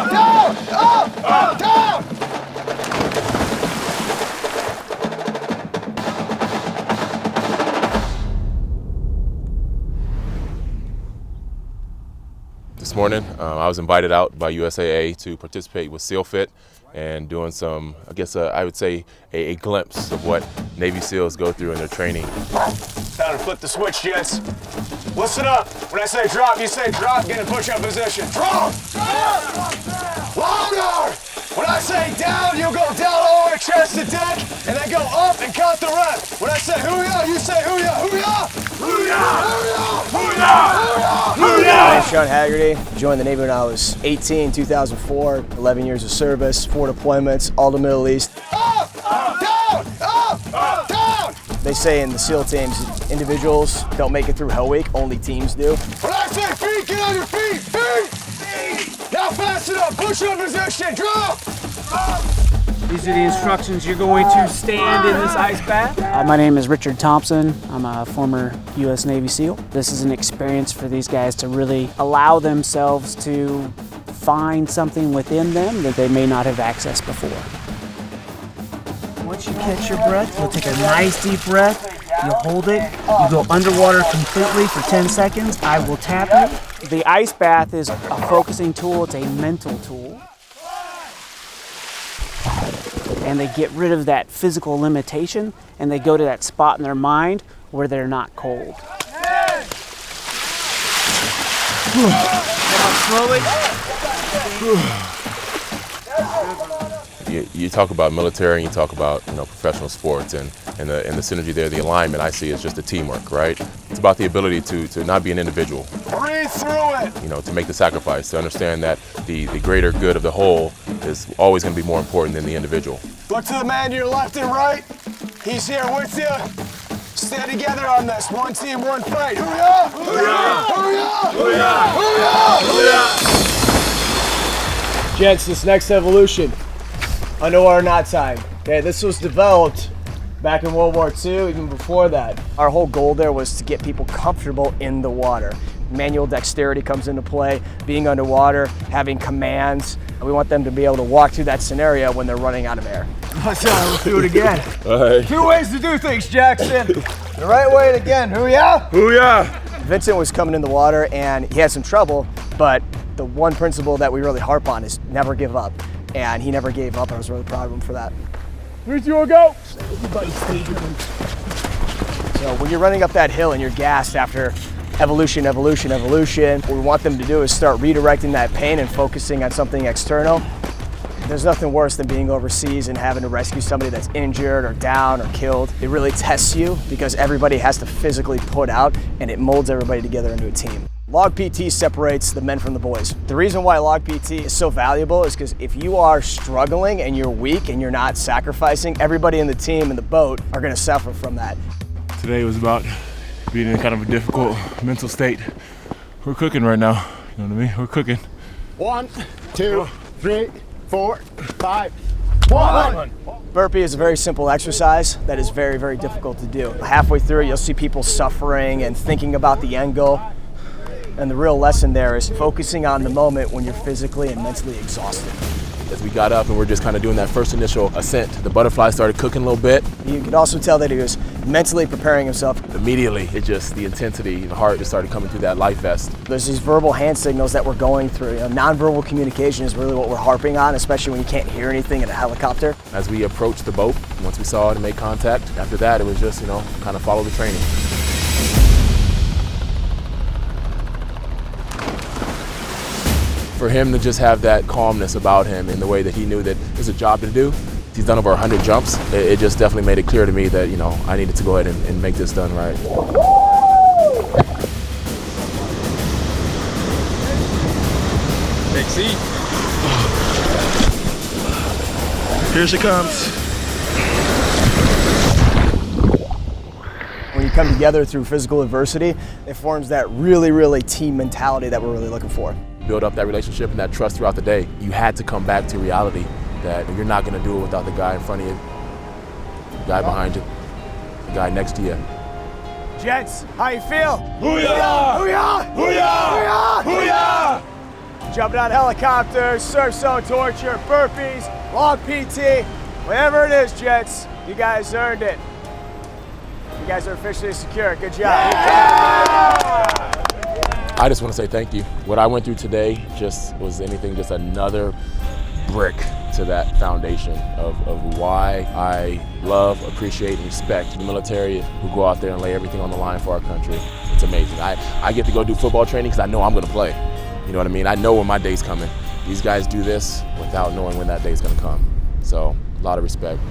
down, up, down. This morning, I was invited out by USAA to participate with SEAL Fit and doing some, I guess, I would say, a glimpse of what Navy SEALs go through in their training. Time to flip the switch, gents. Listen up. When I say drop, you say drop, get in push-up position. Drop! Louder! When I say down, you'll go down all the way chest to deck, and then go up and count the rep. When I say hoo-yah, you say hoo-yah, hoo-yah! Hoo-yah! Hoo-yah! Hoo-yah! Hoo-yah! My name's Sean Haggerty. Joined the Navy when I was 18, 2004, 11 years of service, 4 deployments, all the Middle East. Up! Down! Up! Down! They say in the SEAL teams, individuals don't make it through Hell Week, only teams do. When I say feet, get on your feet! Feet! Now fast it up, push up position, drop! These are the instructions. You're going to stand in this ice bath. My name is Richard Thompson. I'm a former U.S. Navy SEAL. This is an experience for these guys to really allow themselves to find something within them that they may not have accessed before. Once you catch your breath, you'll take a nice deep breath. You'll hold it. You go underwater completely for 10 seconds. I will tap you. The ice bath is a focusing tool. It's a mental tool. And they get rid of that physical limitation and they go to that spot in their mind where they're not cold. Come on, slowly. You talk about military and you talk about professional sports and the synergy there, the alignment I see is just the teamwork, right? It's about the ability to not be an individual. Breathe through it! To make the sacrifice, to understand that the greater good of the whole is always going to be more important than the individual. Look to the man to your left and right. He's here with you. Stand together on this. One team, one fight. Hoo-yah! Hoo-yah! Hoo-yah! Hoo-yah! Hoo-yah! Hoo-yah! Gents, this next evolution, underwater knot time. Okay, this was developed back in World War II, even before that. Our whole goal there was to get people comfortable in the water. Manual dexterity comes into play, being underwater, having commands. We want them to be able to walk through that scenario when they're running out of air. Let's do it again. Right. 2 ways to do things, Jackson. The right way again. Hoo-yah! Hoo-yah! Vincent was coming in the water and he had some trouble, but the one principle that we really harp on is never give up. And he never gave up, and I was really proud of him for that. 3, 2, 1, go! So when you're running up that hill and you're gassed after evolution, what we want them to do is start redirecting that pain and focusing on something external. There's nothing worse than being overseas and having to rescue somebody that's injured or down or killed. It really tests you because everybody has to physically put out and it molds everybody together into a team. Log PT separates the men from the boys. The reason why Log PT is so valuable is because if you are struggling and you're weak and you're not sacrificing, everybody in the team in the boat are going to suffer from that. Today was about being in kind of a difficult mental state. We're cooking right now, you know what I mean? We're cooking. 1, 2, 3, 4, 5, 1. Burpee is a very simple exercise that is very, very difficult to do. Halfway through it, you'll see people suffering and thinking about the end goal. And the real lesson there is focusing on the moment when you're physically and mentally exhausted. As we got up and we're just kind of doing that first initial ascent, the butterfly started cooking a little bit. You could also tell that he was mentally preparing himself. Immediately, the intensity, the heart just started coming through that life vest. There's these verbal hand signals that we're going through. Nonverbal communication is really what we're harping on, especially when you can't hear anything in a helicopter. As we approached the boat, once we saw it and made contact, after that it was just, kind of follow the training. For him to just have that calmness about him in the way that he knew that there's a job to do. He's done over 100 jumps. It just definitely made it clear to me that, I needed to go ahead and make this done right. Take seat. Here she comes. When you come together through physical adversity, it forms that really, really team mentality that we're really looking for. Build up that relationship and that trust throughout the day. You had to come back to reality that you're not going to do it without the guy in front of you, the guy behind you, the guy next to you. Gents, how you feel? Hoo-yah! Hoo-yah! Hoo-yah! Hoo-yah! Hoo-yah! jumping out of helicopters, surf zone torture, burpees, long PT, whatever it is, gents, you guys earned it. You guys are officially secure. Good job. I just want to say thank you. What I went through today just was just another brick to that foundation of why I love, appreciate, and respect the military who go out there and lay everything on the line for our country. It's amazing. I get to go do football training because I know I'm going to play. You know what I mean? I know when my day's coming. These guys do this without knowing when that day's going to come. So, a lot of respect.